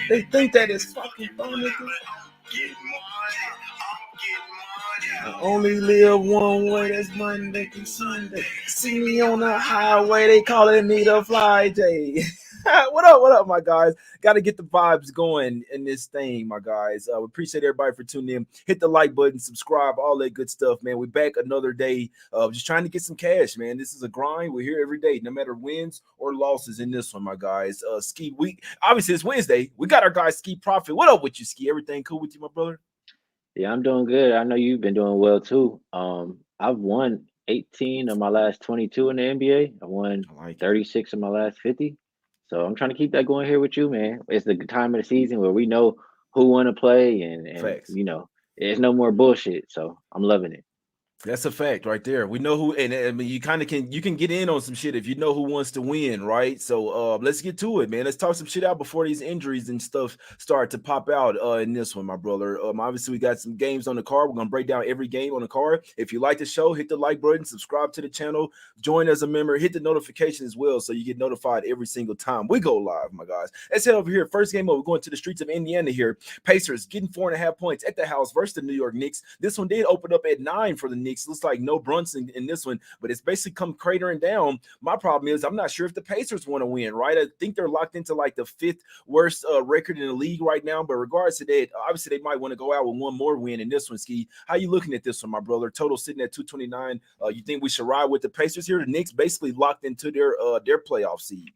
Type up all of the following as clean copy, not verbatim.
They think that is fucking fun. I only live one way, that's Monday through Sunday. See me on the highway, they calling me the Fly J. What up, my guys? Got to get the vibes going in this thing, my guys. We appreciate everybody for tuning in. Hit the like button, subscribe, all that good stuff, man. We're back another day of just trying to get some cash, man. This is a grind. We're here every day, no matter wins or losses in this one, my guys. Ski, we obviously it's Wednesday. We got our guy Ski Profit. What up with you, Ski? Everything cool with you, my brother? Yeah, I'm doing good. I know you've been doing well too. I've won 18 of my last 22 in the NBA. I won I like it. 36 of my last 50. So I'm trying to keep that going here with you, man. It's the time of the season where we know who want to play and Facts. there's no more bullshit. So I'm loving it. That's a fact right there. We know who, and I mean, you kind of can get in on some shit if you know who wants to win, right? So let's get to it, man. Let's talk some shit out before these injuries and stuff start to pop out in this one, my brother. Obviously we got some games on the card. We're gonna break down every game on the card. If you like the show, hit the like button, subscribe to the channel, join as a member, hit the notification as well, so you get notified every single time we go live, my guys. Let's head over here. First game over, we're going to the streets of Indiana here. Pacers getting 4.5 points at the house versus the New York Knicks. This one did open up at 9 for the Knicks. Looks like no Brunson in this one, but it's basically come cratering down. My problem is I'm not sure if the Pacers want to win, right? I think they're locked into like the fifth worst record in the league right now. But regards to that, obviously they might want to go out with one more win in this one. Ski, how you looking at this one, my brother? Total sitting at 229. You think we should ride with the Pacers here? The Knicks basically locked into their playoff seed.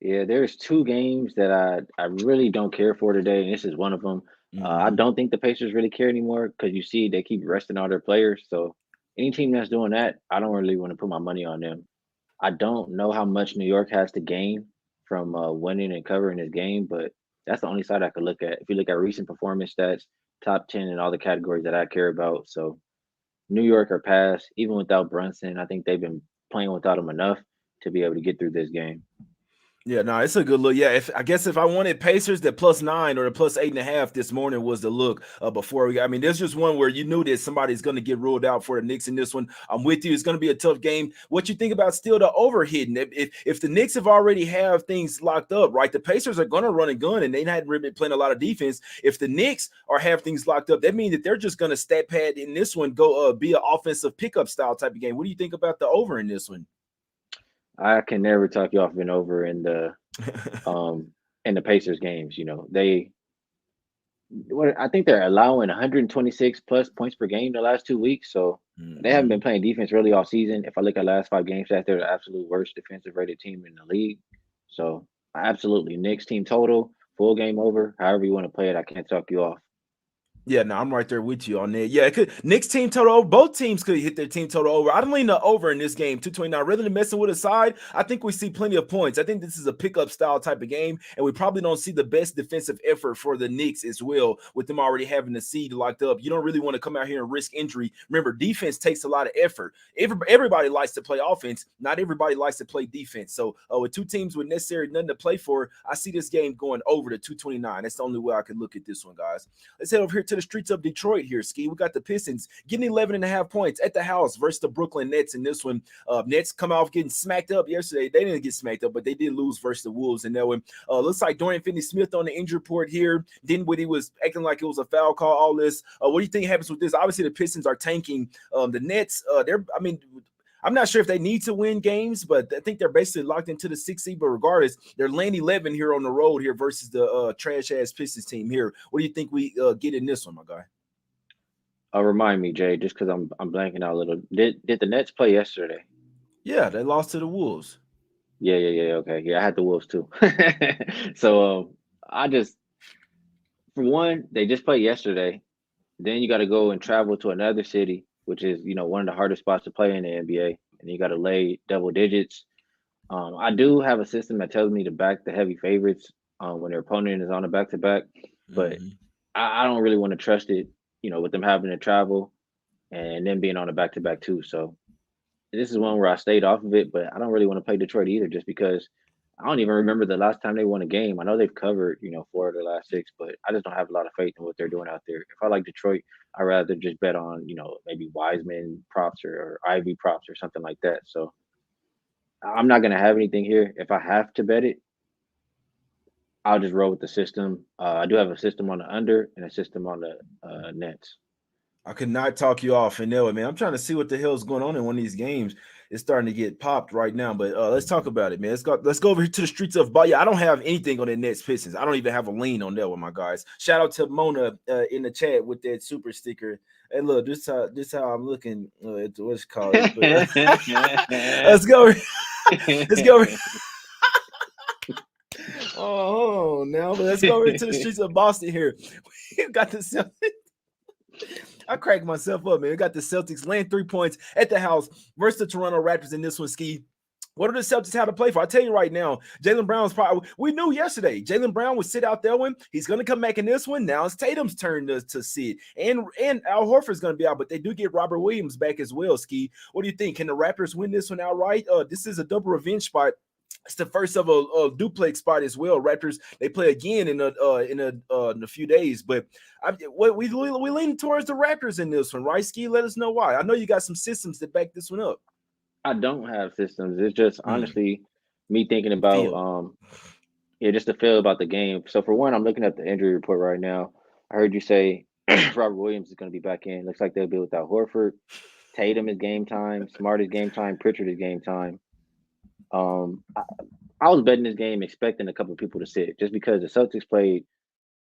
Yeah, there's two games that I really don't care for today, and this is one of them. I Mm-hmm. don't think the Pacers really care anymore because you see they keep resting all their players. So any team that's doing that, I don't really want to put my money on them. I don't know how much New York has to gain from winning and covering this game, but that's the only side I could look at. If you look at recent performance stats, top 10 in all the categories that I care about. So New York are past, even without Brunson. I think they've been playing without him enough to be able to get through this game. Yeah, no, it's a good look. Yeah, if I guess if I wanted Pacers, the +9 or the +8.5 this morning was the look before we. I mean, there's just one where you knew that somebody's going to get ruled out for the Knicks in this one. I'm with you. It's going to be a tough game. What you think about still the overhitting? If the Knicks have already have things locked up, right? The Pacers are going to run and gun, and they hadn't really been playing a lot of defense. If the Knicks are have things locked up, that means that they're just going to stat pad in this one, go be an offensive pickup style type of game. What do you think about the over in this one? I can never talk you off being over um in the Pacers games. I think they're allowing 126 plus points per game the last 2 weeks. So they haven't Mhm. been playing defense really all season. If I look at last 5 games, that they're the absolute worst defensive rated team in the league. So absolutely, Knicks team total, full game over. However you want to play it, I can't talk you off. Yeah, no, I'm right there with you on that. Yeah, it could Knicks team total over. Both teams could hit their team total over. I don't lean the over in this game, 229. Rather than messing with a side, I think we see plenty of points. I think this is a pickup style type of game, and we probably don't see the best defensive effort for the Knicks as well, with them already having the seed locked up. You don't really want to come out here and risk injury. Remember, defense takes a lot of effort. Everybody likes to play offense. Not everybody likes to play defense. So with two teams with necessary nothing to play for, I see this game going over to 229. That's the only way I could look at this one, guys. Let's head over here to the streets of Detroit here, Ski. We got the Pistons getting 11.5 points at the house versus the Brooklyn Nets in this one. Nets come off getting smacked up yesterday. They didn't get smacked up, but they did lose versus the Wolves in that one. Looks like Dorian Finney-Smith on the injury report here. Dinwiddie was acting like it was a foul call, all this. What do you think happens with this? Obviously, the Pistons are tanking. The Nets, I mean, I'm not sure if they need to win games, but I think they're basically locked into the sixth seed. But regardless, they're laying 11 here on the road here versus the trash ass Pistons team here. What do you think we get in this one, my guy? Remind me, Jay, just because I'm blanking out a little. Did the Nets play yesterday? Yeah, they lost to the Wolves. Yeah. Okay, yeah, I had the Wolves too. So I just for one, they just played yesterday. Then you got to go and travel to another city, which is one of the hardest spots to play in the NBA, and you got to lay double digits. I do have a system that tells me to back the heavy favorites when their opponent is on a back to back, but Mhm. I don't really want to trust it. With them having to travel and then being on a back to back too. So this is one where I stayed off of it, but I don't really want to play Detroit either, just because I don't even remember the last time they won a game. I know they've covered, 4 of their last 6, but I just don't have a lot of faith in what they're doing out there. If I like Detroit, I'd rather just bet on, maybe Wiseman props or Ivy props or something like that. So I'm not gonna have anything here. If I have to bet it, I'll just roll with the system. I do have a system on the under and a system on the Nets. I could not talk you off in there, man. I'm trying to see what the hell is going on in one of these games. It's starting to get popped right now, but let's talk about it, man. Let's go over here to the streets of Ball. Yeah, I don't have anything on the Nets Pistons. I don't even have a lean on that one, my guys. Shout out to Mona in the chat with that super sticker. Hey, look, this how I'm looking. What's it called? But let's go. Let's go. Oh, now let's go over to the streets of Boston here. We got the I cracked myself up, man. We got the Celtics laying 3 points at the house versus the Toronto Raptors in this one, Skee. What do the Celtics have to play for? I tell you right now, Jaylen Brown's probably, we knew yesterday, Jaylen Brown would sit out there one. He's going to come back in this one. Now it's Tatum's turn to sit. And Al Horford's going to be out, but they do get Robert Williams back as well, Skee. What do you think? Can the Raptors win this one outright? This is a double revenge spot. It's the first of a duplex spot as well. Raptors, they play again in a few days, but we lean towards the Raptors in this one, right? Skee, let us know why. I know you got some systems that back this one up. I don't have systems. It's just honestly me thinking about just the feel about the game. So for one, I'm looking at the injury report right now. I heard you say Robert Williams is going to be back in. Looks like they'll be without Horford. Tatum is game time. Smart is game time. Pritchard is game time. I was betting this game expecting a couple of people to sit just because the Celtics played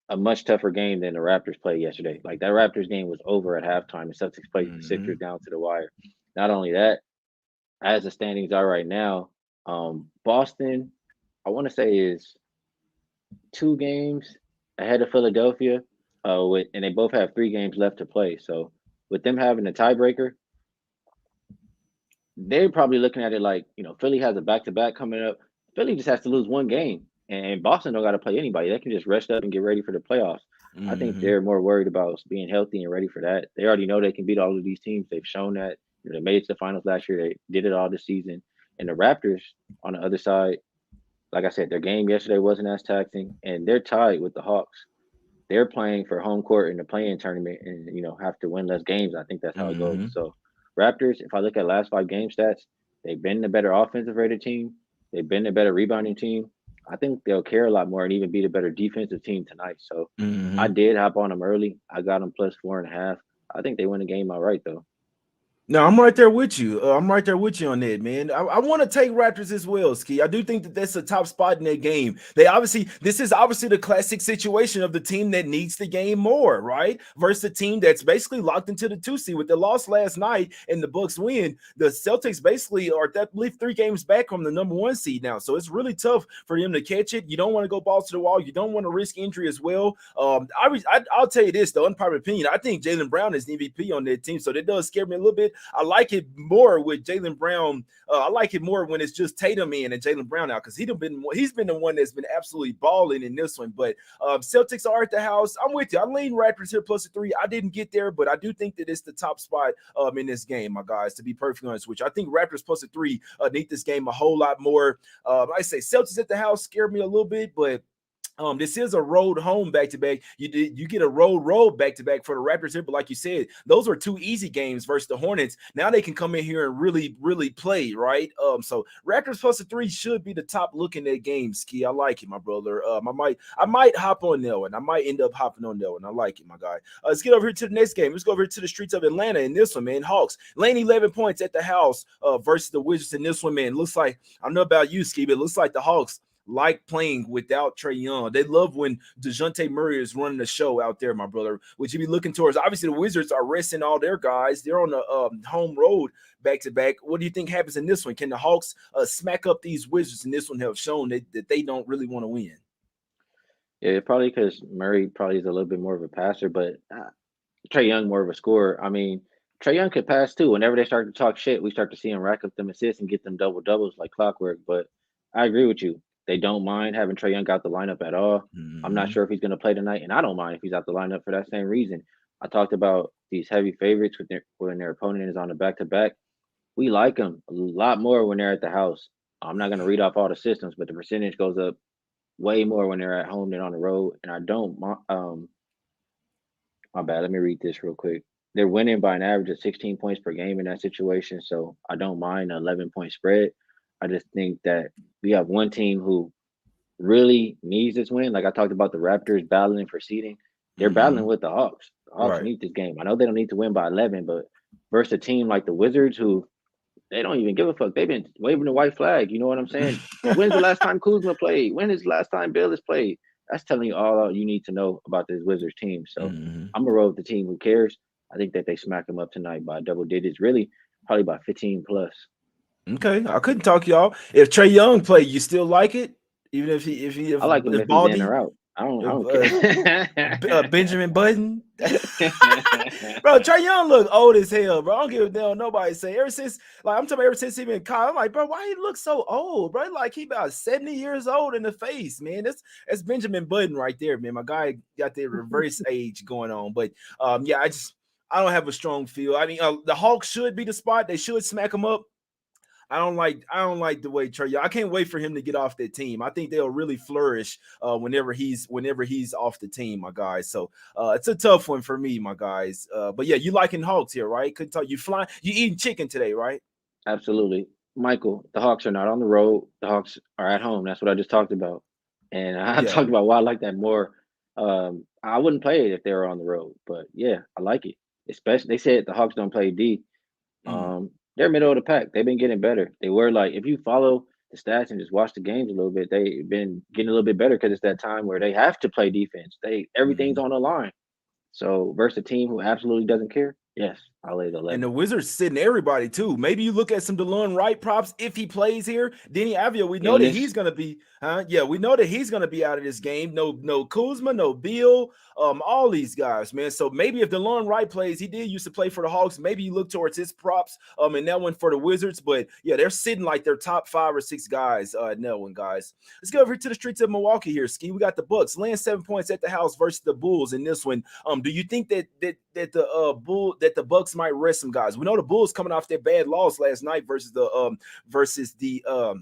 a much tougher game than the Raptors played yesterday. Like that Raptors game was over at halftime. The Celtics played the Sixers down to the wire. Not only that, as the standings are right now, Boston, I want to say is 2 games ahead of Philadelphia, and they both have 3 games left to play. So with them having a tiebreaker, they're probably looking at it like, Philly has a back-to-back coming up. Philly just has to lose 1 game, and Boston don't got to play anybody. They can just rest up and get ready for the playoffs. I think they're more worried about being healthy and ready for that. They already know they can beat all of these teams. They've shown that. They made it to the finals last year. They did it all this season. And the Raptors, on the other side, like I said, their game yesterday wasn't as taxing, and they're tied with the Hawks. They're playing for home court in the play-in tournament and, have to win less games. I think that's how it goes. So Raptors, if I look at last 5 game stats, they've been the better offensive rated team. They've been the better rebounding team. I think they'll care a lot more and even be the better defensive team tonight. So I did hop on them early. I got them plus 4.5. I think they win the game outright, though. No, I'm right there with you. I'm right there with you on that, man. I want to take Raptors as well, Skee. I do think that that's a top spot in that game. This is obviously the classic situation of the team that needs the game more, right? Versus the team that's basically locked into the 2 seed. With the loss last night and the Bucks win, the Celtics basically are, I believe, 3 games back from the number 1 seed now. So it's really tough for them to catch it. You don't want to go balls to the wall. You don't want to risk injury as well. I'll tell you this, though, unpopular opinion. I think Jaylen Brown is the MVP on that team, so that does scare me a little bit. I like it more with Jaylen Brown. I like it more when it's just Tatum in and Jaylen Brown out because he's been the one that's been absolutely balling in this one. But Celtics are at the house. I'm with you. I lean Raptors here plus 3. I didn't get there, but I do think that it's the top spot in this game, my guys, to be perfectly honest with you. I think Raptors plus 3 need this game a whole lot more. I say Celtics at the house scared me a little bit, but this is a road home back-to-back. You get a road back-to-back for the Raptors here, but like you said, those were 2 easy games versus the Hornets. Now they can come in here and really, really play, right? So Raptors plus 3 should be the top look in that game, Skee. I like it, my brother. I might hop on that one. I might end up hopping on that one. I like it, my guy. Let's get over here to the next game. Let's go over here to the streets of Atlanta in this one, man. Hawks laying 11 points at the house versus the Wizards in this one, man. Looks like, I don't know about you, Skee, but it looks like the Hawks like playing without Trae Young. They love when DeJounte Murray is running the show out there, my brother. Would you be looking towards? Obviously, the Wizards are resting all their guys. They're on the home road back-to-back. What do you think happens in this one? Can the Hawks smack up these Wizards in this one? Have shown that they don't really want to win. Yeah, probably because Murray probably is a little bit more of a passer, but Trae Young more of a scorer. I mean, Trae Young could pass too. Whenever they start to talk shit, we start to see him rack up them assists and get them double-doubles like clockwork. But I agree with you. They don't mind having Trae Young out the lineup at all. I'm not sure if he's going to play tonight, and I don't mind if he's out the lineup for that same reason. I talked about these heavy favorites when their opponent is on the back-to-back. We like them a lot more when they're at the house. I'm not going to read off all the systems, but the percentage goes up way more when they're at home than on the road. And I don't, my bad. Let me read this real quick. They're winning by an average of 16 points per game in that situation, so I don't mind an 11-point spread. I just think that we have one team who really needs this win, like I talked about the Raptors battling for seeding, they're battling Mm-hmm. with the Hawks. The Hawks Right. need this game. I know they don't need to win by 11, but versus a team like the Wizards, who they don't even give a fuck. They've been waving the white flag. You know what I'm saying? When's the last time Kuzma played? When is the last time Bill has played? That's telling you all you need to know about this Wizards team. So Mm-hmm. I'm gonna roll with the team who cares. I think that they smack them up tonight by double digits, really, probably by 15 plus. Okay, I couldn't talk y'all. If Trey Young played, you still like it, even I like him if if he's in or Baldy, out. I if don't care. Benjamin Button, bro, Trey Young look old as hell, bro. I don't give a damn. Nobody say ever since, like I'm talking about ever since he been in college. I'm like, bro, why he look so old, bro? Like he about 70 years old in the face, man. That's Benjamin Button right there, man. My guy got the reverse age going on, but yeah, I don't have a strong feel. I mean, the Hawks should be the spot. They should smack them up. I don't like the way Trey. I can't wait for him to get off that team. I think they'll really flourish whenever he's off the team, my guys. So it's a tough one for me, my guys. But yeah, you liking Hawks here, right? Couldn't tell you flying. You eating chicken today, right? Absolutely. Michael, the Hawks are not on the road. The Hawks are at home. That's what I just talked about. And I Yeah. talked about why I like that more. I wouldn't play it if they were on the road, but yeah, I like it. Especially they said the Hawks don't play D. Mm, They're middle of the pack. They've been getting better. They were like, if you follow the stats and just watch the games a little bit, they've been getting a little bit better because it's that time where they have to play defense. Everything's mm. on the line. So versus a team who absolutely doesn't care, yes, I'll lay the And 11. the Wizards sitting everybody too. Maybe you look at some DeLon Wright props if he plays here. Denny Avia, we know that Jonas, he's gonna be, yeah, we know that he's gonna be out of this game. No Kuzma, no Beal, all these guys, man. So maybe if DeLon Wright plays, he did used to play for the Hawks. Maybe you look towards his props, in that one for the Wizards. But yeah, they're sitting like their top 5 or 6 guys, in that one, guys. Let's go over to the streets of Milwaukee here, Skee. We got the Bucks laying 7 points at the house versus the Bulls in this one. Do you think that the Bucks might rest some guys? We know the Bulls coming off their bad loss last night versus the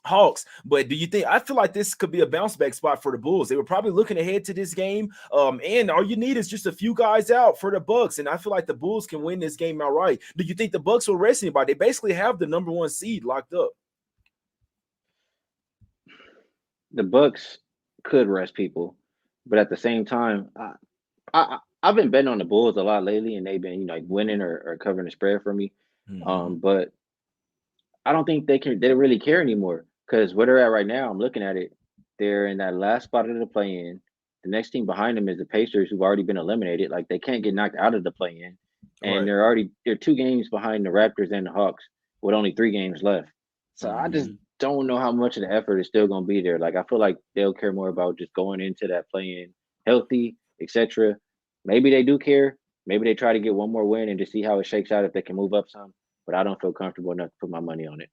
Hawks, but do you think I feel like this could be a bounce back spot for the Bulls? They were probably looking ahead to this game, and all you need is just a few guys out for the Bucks, and I feel like the Bulls can win this game outright. Do you think the Bucks will rest anybody? They basically have the number 1 seed locked up. the Bucks could rest people, but at the same time, I've been betting on the Bulls a lot lately, and they've been like winning or covering the spread for me. Mm-hmm. But I don't think they really care anymore because where they're at right now, I'm looking at it. They're in that last spot of the play in. The next team behind them is the Pacers, who've already been eliminated. Like they can't get knocked out of the play in, and Right. they're 2 games behind the Raptors and the Hawks with only 3 games left. So I just Mm-hmm. don't know how much of the effort is still going to be there. Like I feel like they'll care more about just going into that play in healthy, etc. Maybe they do care. Maybe they try to get one more win and just see how it shakes out if they can move up some. But I don't feel comfortable enough to put my money on it.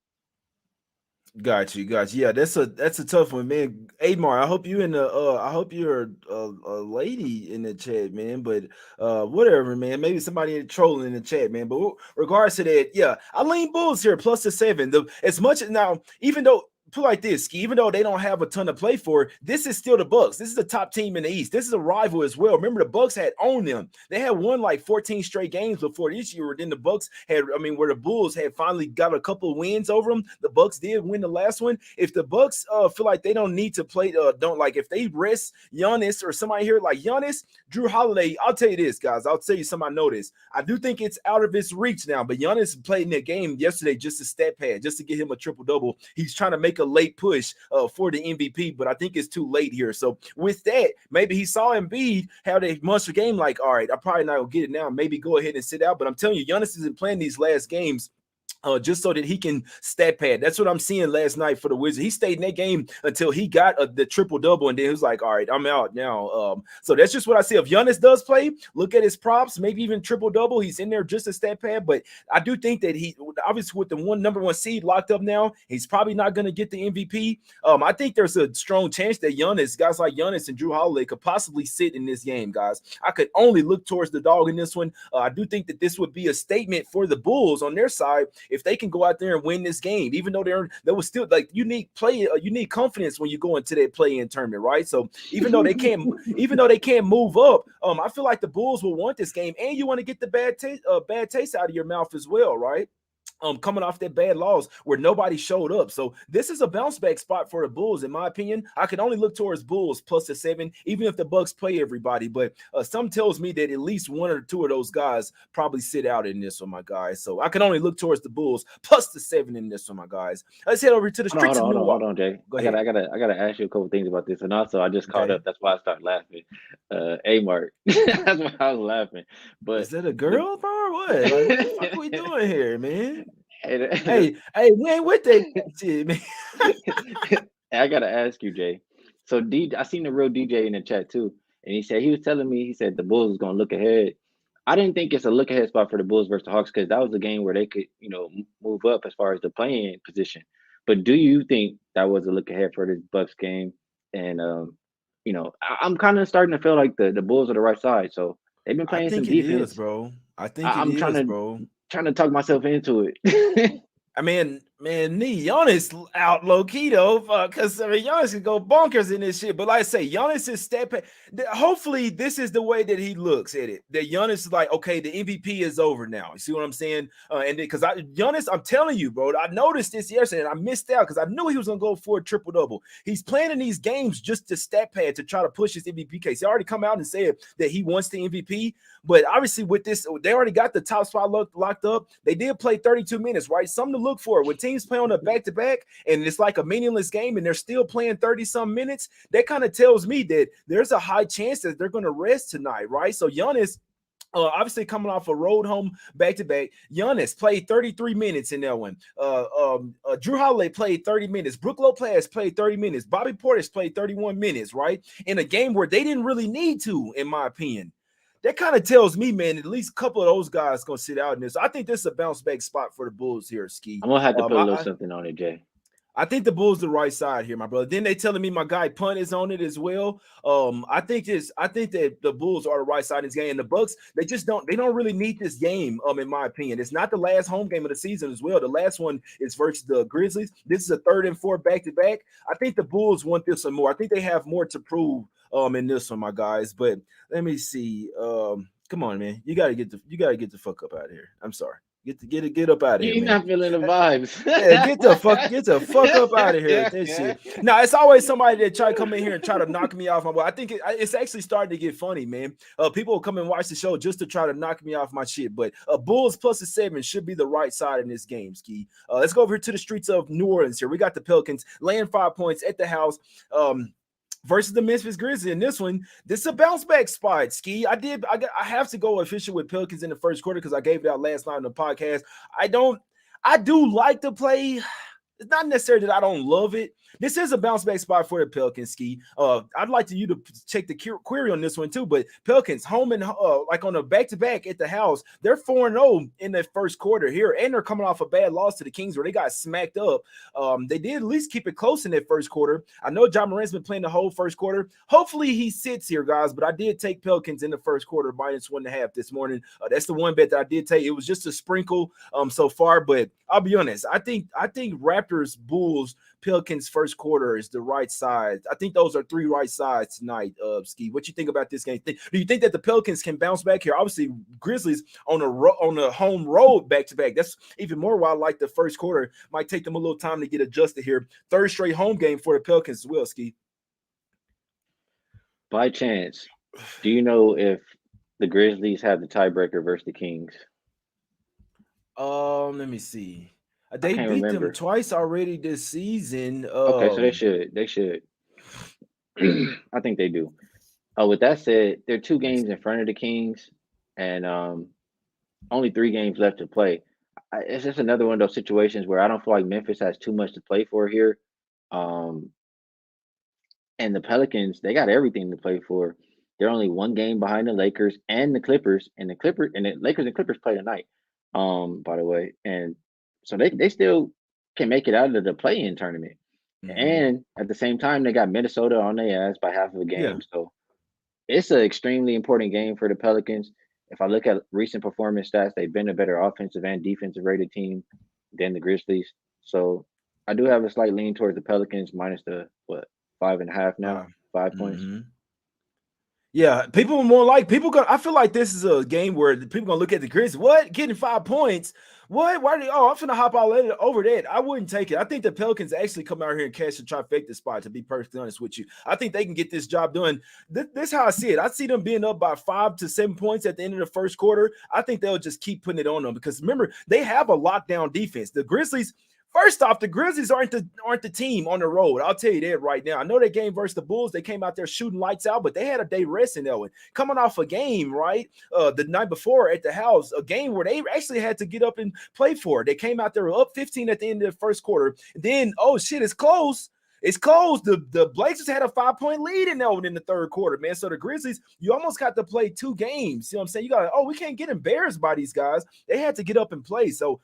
Got you, got you. Yeah, that's a tough one, man. Admar, I hope you in the I hope you're a lady in the chat, man. But whatever, man. Maybe somebody trolling in the chat, man. But regards to that, yeah, I lean Bulls here plus the 7. As much as now, even though put like this, even though they don't have a ton to play for, this is still the Bucks. This is the top team in the East. This is a rival as well. Remember, the Bucks had owned them. They had won like 14 straight games before this year. Then the Bucks had, where the Bulls had finally got a couple of wins over them. The Bucks did win the last one. If the Bucks feel like they don't need to play, don't like if they rest Giannis or somebody here like Giannis, Drew Holiday. I'll tell you this, guys. I'll tell you something I noticed. I do think it's out of his reach now, but Giannis played in that game yesterday just a stat pad, just to get him a triple double. He's trying to make a late push for the MVP, but I think it's too late here. So with that, maybe he saw Embiid have a monster game. Like, all right, I probably not gonna get it now. Maybe go ahead and sit out. But I'm telling you, Giannis isn't playing these last games just so that he can stat pad. That's what I'm seeing last night for the Wizards. He stayed in that game until he got the triple double, and then he was like, "All right, I'm out now." So that's just what I see. If Giannis does play, look at his props, maybe even triple double. He's in there just a stat pad, but I do think that he, obviously, with the number 1 seed locked up now, he's probably not going to get the MVP. I think there's a strong chance that guys like Giannis and Drew Holiday could possibly sit in this game, guys. I could only look towards the dog in this one. I do think that this would be a statement for the Bulls on their side if they can go out there and win this game, even though there was still like you need confidence when you go into that play-in tournament, right? So even though they can't move up, I feel like the Bulls will want this game, and you want to get the bad taste out of your mouth as well, right? coming off that bad loss where nobody showed up. So this is a bounce back spot for the Bulls, in my opinion. I can only look towards Bulls plus the 7, even if the Bucks play everybody. But some tells me that at least one or two of those guys probably sit out in this one, my guys. So I can only look towards the Bulls plus the 7 in this one, my guys. Let's head over to the Hold streets on, of hold on, hold Milwaukee. on, Jay. Go I ahead. gotta, I gotta, I gotta ask you a couple things about this, and also I just caught Okay. up. That's why I started laughing. A Mark. That's why I was laughing. But Is that a the girl, bro? What? Like, what the fuck are we doing here, man? and Hey, we ain't with that shit, man. I gotta ask you, Jay. So I seen the real DJ in the chat too, and he was telling me, he said the Bulls was gonna look ahead. I didn't think it's a look ahead spot for the Bulls versus the Hawks because that was a game where they could, move up as far as the playing position. But do you think that was a look ahead for this Bucks game? And I'm kind of starting to feel like the Bulls are the right side. So they've been I playing some think it is, defense. bro. I think it I'm trying is, to bro. talk myself into it. I mean, man, Giannis out low key though, because I mean, Giannis can go bonkers in this shit. But like I say, Giannis is hopefully, this is the way that he looks at it. That Giannis is like, okay, the MVP is over now. You see what I'm saying? And because Giannis, I'm telling you, bro, I noticed this yesterday and I missed out because I knew he was gonna go for a triple double. He's playing in these games just to stat pad to try to push his MVP case. He already come out and said that he wants the MVP. But obviously, with this, they already got the top spot locked up. They did play 32 minutes, right? Something to look for. When teams play on a back-to-back and it's like a meaningless game and they're still playing 30-some minutes, that kind of tells me that there's a high chance that they're going to rest tonight, right? So Giannis, obviously coming off a road home back-to-back, Giannis played 33 minutes in that one. Drew Holiday played 30 minutes. Brook Lopez played 30 minutes. Bobby Portis played 31 minutes, right? In a game where they didn't really need to, in my opinion. That kind of tells me, man, at least a couple of those guys going to sit out in this. I think this is a bounce back spot for the Bulls here, Skee. I'm gonna have to put a little I, something on it, Jay. I think the Bulls the right side here, my brother. Then they telling me my guy Punt is on it as well. I think that the Bulls are the right side in this game. And the Bucks, they don't really need this game, in my opinion. It's not the last home game of the season as well. The last one is versus the Grizzlies. This is a 3rd and 4 back-to-back. I think the Bulls want this one more. I think they have more to prove in this one, my guys. But let me see. Come on, man. You gotta get the fuck up out of here. I'm sorry. Get up out of here, You're man. not feeling the vibes. Yeah, get the fuck up out of here with that shit. Now it's always somebody that try to come in here and try to knock me off my boy. I think it's actually starting to get funny, man. People will come and watch the show just to try to knock me off my shit. But Bulls plus a 7 should be the right side in this game, Skee. Let's go over to the streets of New Orleans here. We got the Pelicans laying 5 points at the house. Versus the Memphis Grizzlies. In this one, this is a bounce back spot, Skee. I have to go official with Pelicans in the first quarter because I gave it out last night on the podcast. I do like to play. It's not necessarily that I don't love it. This is a bounce back spot for the Pelicans, Skee. I'd like you to check the query on this one too. But Pelicans home and like on a back-to-back at the house, they're 4-0 in the first quarter here, and they're coming off a bad loss to the Kings where they got smacked up. They did at least keep it close in that first quarter. I know John Morant's been playing the whole first quarter. Hopefully he sits here, guys. But I did take Pelicans in the first quarter -1.5 this morning. That's the one bet that I did take. It was just a sprinkle so far, but I'll be honest. I think Raptors, Bulls, Pelicans first quarter is the right side. I think those are 3 right sides tonight, Skee. What you think about this game? Do you think that the Pelicans can bounce back here? Obviously, Grizzlies on a home road back-to-back. That's even more why I like the first quarter. Might take them a little time to get adjusted here. 3rd straight home game for the Pelicans as well, Skee. By chance, do you know if the Grizzlies have the tiebreaker versus the Kings? Let me see. I They can't beat them remember. twice already this season. Okay, so they should. They should. I think they do. With that said, they're 2 games in front of the Kings, and only 3 games left to play. It's just another one of those situations where I don't feel like Memphis has too much to play for here. Um, and the Pelicans, they got everything to play for. They're only 1 game behind the Lakers and the Clippers, and the Lakers and Clippers play tonight. By the way, and so they still can make it out of the play-in tournament. Mhm. And at the same time, they got Minnesota on their ass by half of a Yeah. game. So it's an extremely important game for the Pelicans. If I look at recent performance stats, they've been a better offensive and defensive rated team than the Grizzlies. So I do have a slight lean towards the Pelicans minus the 5.5 now, 5 points. Mhm. Yeah, people are more like people go. I feel like this is a game where the people gonna look at the Grizzlies. What getting 5 points? What? Why? Oh, I'm finna hop all over that. I wouldn't take it. I think the Pelicans actually come out here and catch the trifecta spot. To be perfectly honest with you, I think they can get this job done. This is how I see it. I see them being up by 5 to 7 points at the end of the first quarter. I think they'll just keep putting it on them because remember they have a lockdown defense. The Grizzlies. First off, the Grizzlies aren't the team on the road. I'll tell you that right now. I know that game versus the Bulls, they came out there shooting lights out, but they had a day rest in that one. Coming off a game, right, the night before at the house, a game where they actually had to get up and play for it. They came out there up 15 at the end of the first quarter. Then, oh shit, it's close. It's close. The Blazers had a 5-point lead in that one in the third quarter, man. So the Grizzlies, you almost got to play 2 games. You know what I'm saying? You got, we can't get embarrassed by these guys. They had to get up and play. So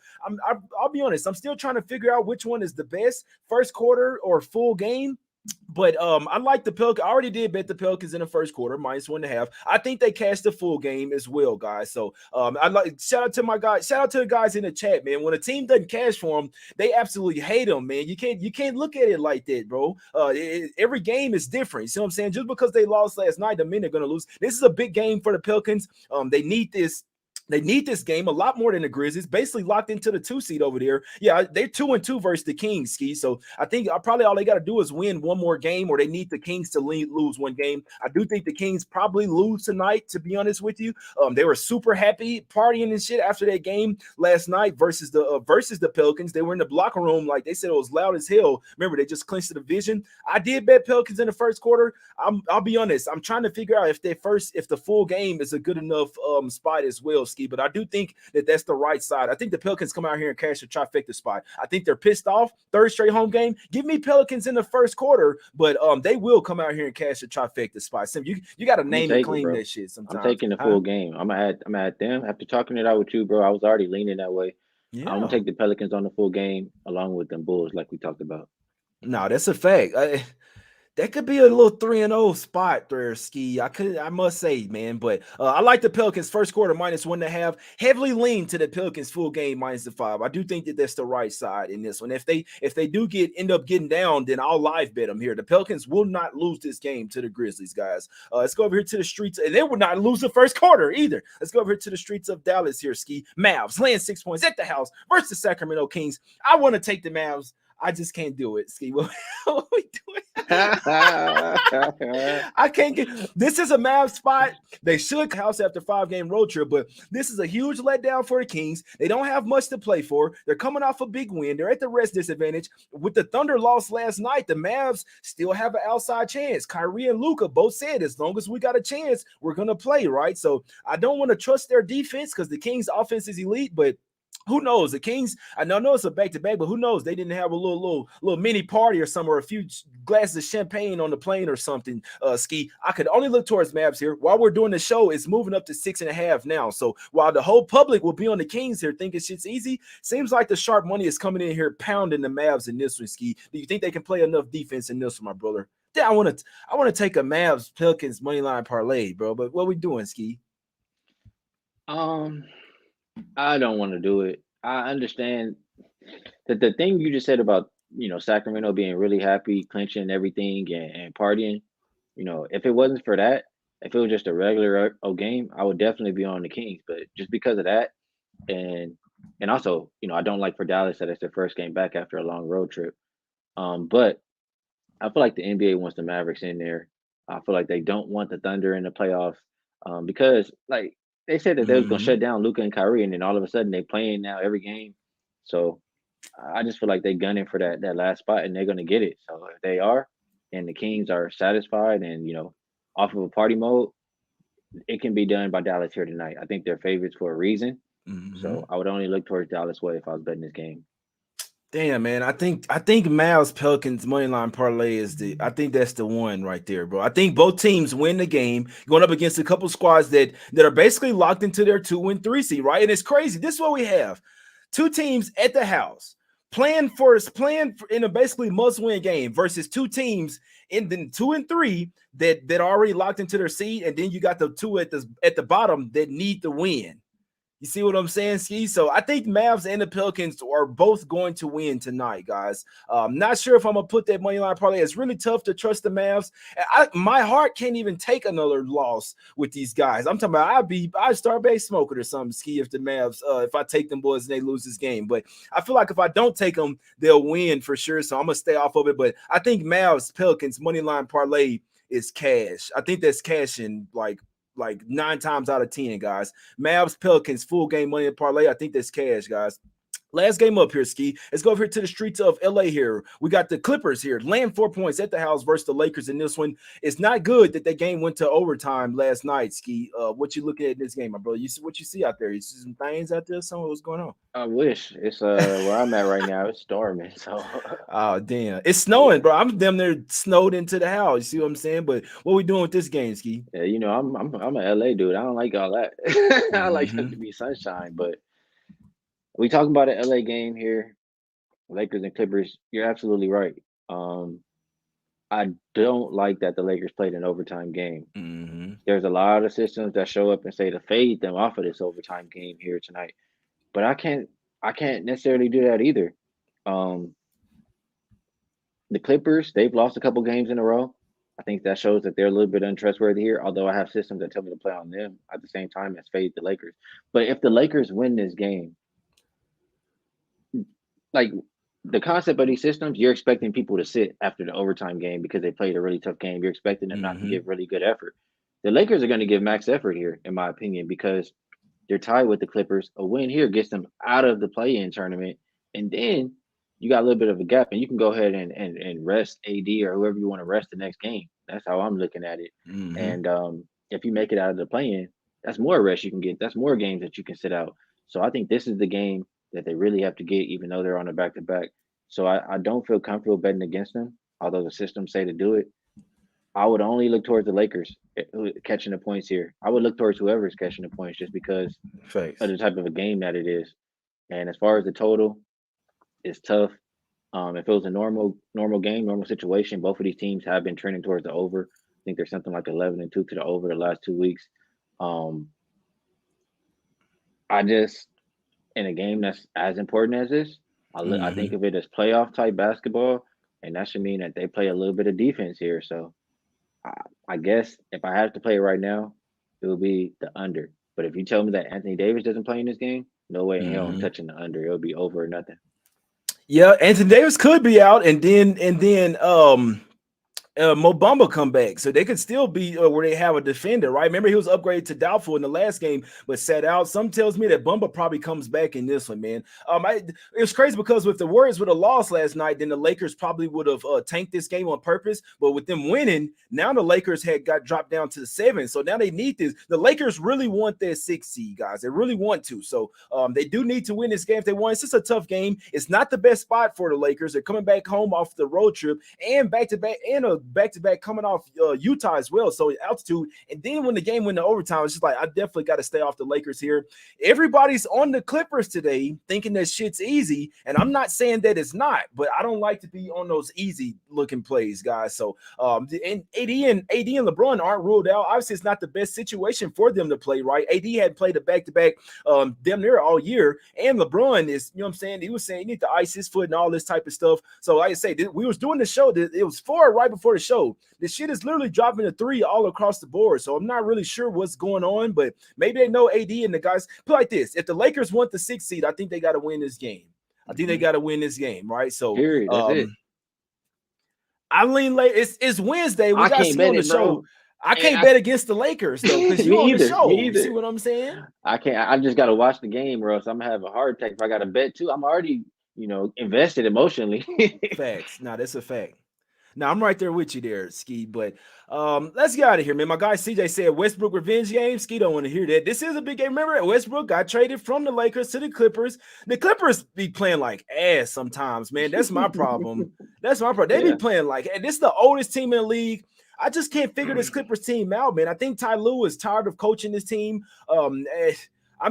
I'll be honest. I'm still trying to figure out which one is the best, first quarter or full game. But I like the Pelicans. I already did bet the Pelicans in the first quarter, -1.5. I think they cashed the full game as well, guys. So I like shout out to my guys. Shout out to the guys in the chat, man. When a team doesn't cash for them, they absolutely hate them, man. You can't look at it like that, bro. Every game is different. You see what I'm saying? Just because they lost last night, the men are gonna lose. This is a big game for the Pelicans. They need this. They need this game a lot more than the Grizzlies, basically locked into the 2 seed over there. Yeah, they're 2-2 versus the Kings, Skee. So I think probably all they got to do is win one more game, or they need the Kings to lose one game. I do think the Kings probably lose tonight, to be honest with you. They were super happy partying and shit after that game last night versus the Pelicans. They were in the locker room, like they said, it was loud as hell. Remember, they just clinched the division. I did bet Pelicans in the first quarter. I'll be honest. I'm trying to figure out if the full game is a good enough spot as well, Skee. But I do think that that's the right side. I think the Pelicans come out here and cash a trifecta spot. I think they're pissed off. Third straight home game. Give me Pelicans in the first quarter, but they will come out here and cash a trifecta spot. So you got to name and claim that shit sometimes. I'm taking the full game. I'm gonna add them. After talking it out with you, bro, I was already leaning that way. Yeah. I'm gonna take the Pelicans on the full game along with them Bulls, like we talked about. No, that's a fact. That could be a little 3-0 spot there, Skee. I must say, man. But I like the Pelicans first quarter -1.5. Heavily lean to the Pelicans full game -5. I do think that that's the right side in this one. If they do end up getting down, then I'll live bet them here. The Pelicans will not lose this game to the Grizzlies, guys. Let's go over here to the streets, and they will not lose the first quarter either. Let's go over here to the streets of Dallas here, Skee. Mavs laying 6 points at the house versus Sacramento Kings. I want to take the Mavs. I just can't do it, Skee. What are we doing? I can't get this is a Mavs spot. They should house after 5-game road trip, but this is a huge letdown for the Kings. They don't have much to play for. They're coming off a big win. They're at the rest disadvantage. With the Thunder loss last night, the Mavs still have an outside chance. Kyrie and Luka both said as long as we got a chance, we're gonna play, right? So I don't want to trust their defense because the Kings offense is elite, but who knows? The Kings, I know it's a back-to-back, but who knows? They didn't have a little mini party or something, or a few glasses of champagne on the plane or something, Skee. I could only look towards Mavs here. While we're doing the show, it's moving up to 6.5 now. So while the whole public will be on the Kings here thinking shit's easy, seems like the sharp money is coming in here pounding the Mavs in this one, Skee. Do you think they can play enough defense in this one, my brother? Yeah, I want to take a Mavs Pelicans money line parlay, bro. But what we doing, Skee? I don't want to do it. I understand that the thing you just said about, Sacramento being really happy, clinching everything and partying, if it wasn't for that, if it was just a regular game, I would definitely be on the Kings. But just because of that, and also, I don't like for Dallas that it's their first game back after a long road trip. But I feel like the NBA wants the Mavericks in there. I feel like they don't want the Thunder in the playoffs because, like, they said that they was gonna shut down Luka and Kyrie, and then all of a sudden they playing now every game. So I just feel like they gunning for that last spot, and they're gonna get it. So if they are, and the Kings are satisfied, and off of a party mode, it can be done by Dallas here tonight. I think they're favorites for a reason. So I would only look towards Dallas way if I was betting this game. Damn, man. I think Mavs Pelicans moneyline parlay I think that's the one right there, bro. I think both teams win the game, going up against a couple squads that are basically locked into their 2 and 3 seed, right? And it's crazy. This is what we have. 2 teams at the house playing in a basically must-win game versus 2 teams in the 2 and 3 that are already locked into their seed, and then you got the 2 at the bottom that need the win. You see what I'm saying, Ski? So I think Mavs and the Pelicans are both going to win tonight, guys. Not sure if I'm gonna put that money line parlay. It's really tough to trust the Mavs. My heart can't even take another loss with these guys. I'm talking about I'd start base smoking or something, Ski, if the Mavs if I take them boys and they lose this game. But I feel like if I don't take them, they'll win for sure. So I'm gonna stay off of it. But I think Mavs Pelicans money line parlay is cash. I think that's cashing like 9 times out of 10, guys. Mavs Pelicans full game money in parlay. I think that's cash, guys. Last game up here, Ski. Let's go over here to the streets of LA here. We got the Clippers here, laying 4 points at the house versus the Lakers in this one. It's not good that game went to overtime last night, Ski. What you looking at in this game, my brother? You see what you see out there? You see some things out there? What's going on? I wish. It's where I'm at right now. It's storming. So oh damn. It's snowing, bro. I'm damn near snowed into the house. You see what I'm saying? But what we doing with this game, Ski? Yeah, you know, I'm an LA dude. I don't like all that. I like it to be sunshine, but we talking about an LA game here, Lakers and Clippers. You're absolutely right. I don't like that the Lakers played an overtime game. There's a lot of systems that show up and say to fade them off of this overtime game here tonight, but I can't necessarily do that either. The Clippers, they've lost a couple games in a row. I think that shows that they're a little bit untrustworthy here, although I have systems that tell me to play on them at the same time as fade the Lakers. But if the Lakers win this game, like the concept of these systems, you're expecting people to sit after the overtime game because they played a really tough game. You're expecting them not to give really good effort. The Lakers are going to give max effort here, in my opinion, because they're tied with the Clippers. A win here gets them out of the play-in tournament, and then you got a little bit of a gap, and you can go ahead and rest AD or whoever you want to rest the next game. That's how I'm looking at it. And if you make it out of the play-in, that's more rest you can get. That's more games that you can sit out. So I think this is the game that they really have to get, even though they're on a back-to-back. So I don't feel comfortable betting against them, although the systems say to do it. I would only look towards the Lakers catching the points here. I would look towards whoever is catching the points just because of the type of a game that it is. And as far as the total, it's tough. If it was a normal game, normal situation, both of these teams have been trending towards the over. I think there's something like 11-2 to the over the last 2 weeks. I just, in a game that's as important as this, I think of it as playoff type basketball, and that should mean that they play a little bit of defense here. So I guess if I have to play it right now, it will be the under. But if you tell me that Anthony Davis doesn't play in this game, no way in hell I'm touching the under. It'll be over or nothing. Yeah, Anthony Davis could be out, and then Mo Bamba come back, so they could still be where they have a defender, right? Remember, he was upgraded to doubtful in the last game, but sat out. Some tells me that Bamba probably comes back in this one, man. It was crazy because if the Warriors would have lost last night, then the Lakers probably would have tanked this game on purpose. But with them winning, now the Lakers got dropped down to the 7, so now they need this. The Lakers really want their 6 seed, guys. They really want to, so they do need to win this game if they want. It's just a tough game. It's not the best spot for the Lakers. They're coming back home off the road trip and back-to-back coming off Utah as well, so altitude. And then when the game went to overtime, it's just like I definitely got to stay off the Lakers here. Everybody's on the Clippers today thinking that shit's easy, and I'm not saying that it's not, but I don't like to be on those easy looking plays, guys. So and AD and LeBron aren't ruled out. Obviously, it's not the best situation for them to play, right? AD had played a back-to-back damn near all year, and LeBron is, you know what I'm saying, he was saying he need to ice his foot and all this type of stuff. So like I say, we was doing the show, it was 4 right before the show. This shit is literally dropping a 3 all across the board. So I'm not really sure what's going on, but maybe they know AD and the guys. Put like this: if the Lakers want the 6th seed, I think they got to win this game. I think they got to win this game, right? So that's it. I lean late. It's Wednesday. We got some on the show. Bro. I can't bet against the Lakers though, because you on the show. You see what I'm saying? I can't. I just got to watch the game, or else I'm gonna have a heart attack if I got to bet too. I'm already, invested emotionally. Facts. No, that's a fact. Now I'm right there with you there, Skee. But let's get out of here, man. My guy CJ said Westbrook revenge game. Skee don't want to hear that. This is a big game. Remember, Westbrook got traded from the Lakers to the Clippers. The Clippers be playing like ass sometimes, man. That's my problem. They be playing like, and this is the oldest team in the league. I just can't figure this Clippers team out, man. I think Ty Lue is tired of coaching this team. I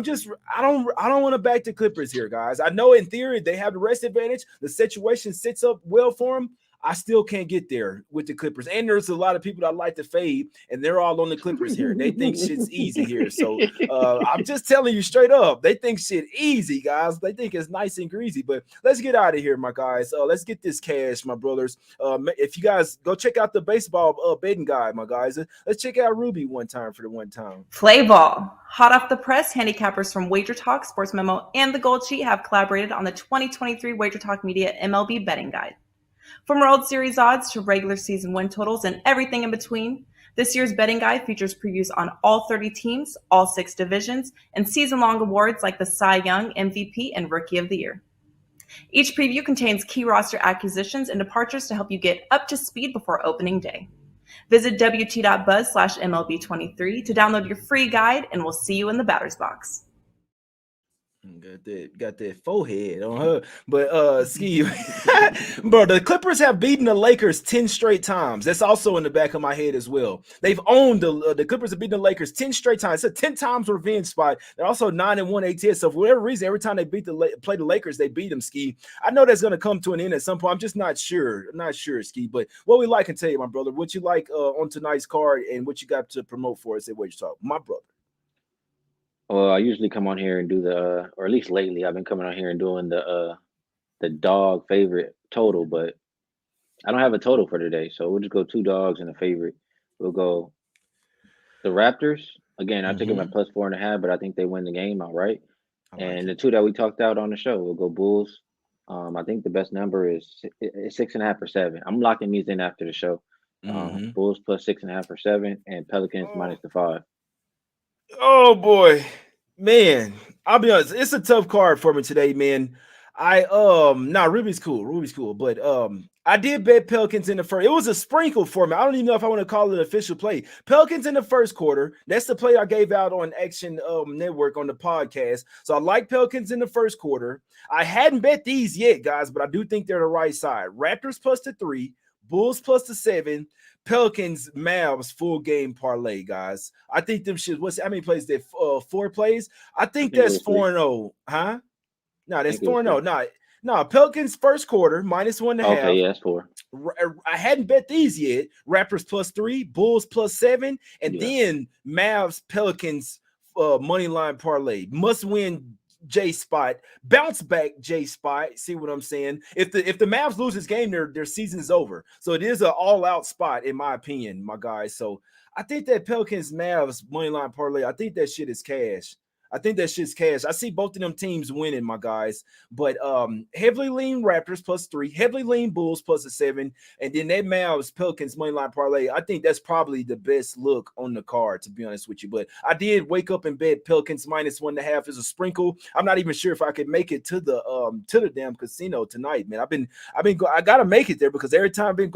don't want to back the Clippers here, guys. I know in theory they have the rest advantage. The situation sits up well for them. I still can't get there with the Clippers. And there's a lot of people that like to fade, and they're all on the Clippers here. They think shit's easy here. So I'm just telling you straight up, they think shit easy, guys. They think it's nice and greasy. But let's get out of here, my guys. Let's get this cash, my brothers. If you guys go check out the baseball betting guide, my guys. Let's check out Ruby one time for the one time. Play ball. Hot off the press, handicappers from Wager Talk, Sports Memo, and The Gold Sheet have collaborated on the 2023 Wager Talk Media MLB betting guide. From World Series odds to regular season win totals and everything in between, this year's betting guide features previews on all 30 teams, all 6 divisions, and season-long awards like the Cy Young, MVP, and Rookie of the Year. Each preview contains key roster acquisitions and departures to help you get up to speed before opening day. Visit wt.buzz/MLB23 to download your free guide, and we'll see you in the batter's box. Got that forehead on her. But Skee, bro, the Clippers have beaten the Lakers 10 straight times. That's also in the back of my head as well. They've owned the Clippers have beaten the Lakers 10 straight times. It's a 10 times revenge spot. They're also 9-1 ATS. So for whatever reason, every time they play the Lakers, they beat them, Skee. I know that's gonna come to an end at some point. I'm just not sure. I'm not sure, Skee. But what we like and tell you, my brother, what you like on tonight's card and what you got to promote for us at Wager Talk, my brother. Well, I usually come on here and do or at least lately, I've been coming on here and doing the dog favorite total, but I don't have a total for today, so we'll just go 2 dogs and a favorite. We'll go the Raptors again. I took them at +4.5, but I think they win the game outright. And the 2 that we talked out on the show, we'll go Bulls. I think the best number is 6.5 or 7. I'm locking these in after the show. Bulls +6.5 or 7, and Pelicans -5. Oh boy, man. I'll be honest, it's a tough card for me today, man. Ruby's cool, but I did bet Pelicans in the first. It was a sprinkle for me. I don't even know if I want to call it an official play. Pelicans in the first quarter. That's the play I gave out on Action Network on the podcast. So I like Pelicans in the first quarter. I hadn't bet these yet, guys, but I do think they're the right side. Raptors +3, Bulls +7. Pelicans, Mavs, full game parlay, guys. I think them shit. How many plays? They 4 plays. I think that's 4-0, huh? No, that's 4-0. No, Pelicans first quarter -1.5. Okay, yeah, that's 4. I hadn't bet these yet. Raptors +3, Bulls +7, and then Mavs, Pelicans money line parlay. Must win J spot, bounce back J spot. See what I'm saying? If the Mavs lose this game, their season is over. So it is an all-out spot, in my opinion, my guys. So I think that Pelicans Mavs money line parlay, I think that shit is cash. I think that shit's cash. I see both of them teams winning, my guys. But heavily lean Raptors +3, heavily lean Bulls +7, and then that Mavs Pelicans moneyline parlay. I think that's probably the best look on the card, to be honest with you. But I did wake up and bet Pelicans -1.5 is a sprinkle. I'm not even sure if I could make it to the damn casino tonight, man. I gotta make it there because every day I've been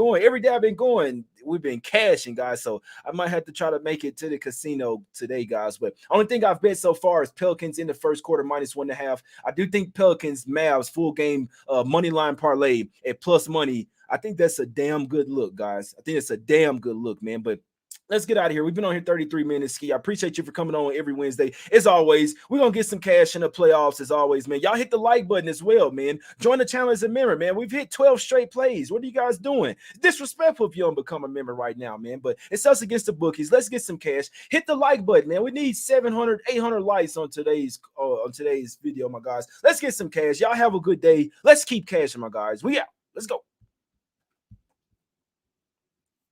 going, we've been cashing, guys. So I might have to try to make it to the casino today, guys. But only thing I've bet so far is Pelicans in the first quarter -1.5. I do think Pelicans Mavs full game money line parlay at plus money. I think that's a damn good look, guys. I think it's a damn good look, man. But let's get out of here. We've been on here 33 minutes, Skee. I appreciate you for coming on every Wednesday. As always, we're going to get some cash in the playoffs as always, man. Y'all hit the like button as well, man. Join the channel as a member, man. We've hit 12 straight plays. What are you guys doing? It's disrespectful if you don't become a member right now, man. But it's Us Against The Bookies. Let's get some cash. Hit the like button, man. We need 700, 800 likes on today's video, my guys. Let's get some cash. Y'all have a good day. Let's keep cashing, my guys. We out. Let's go.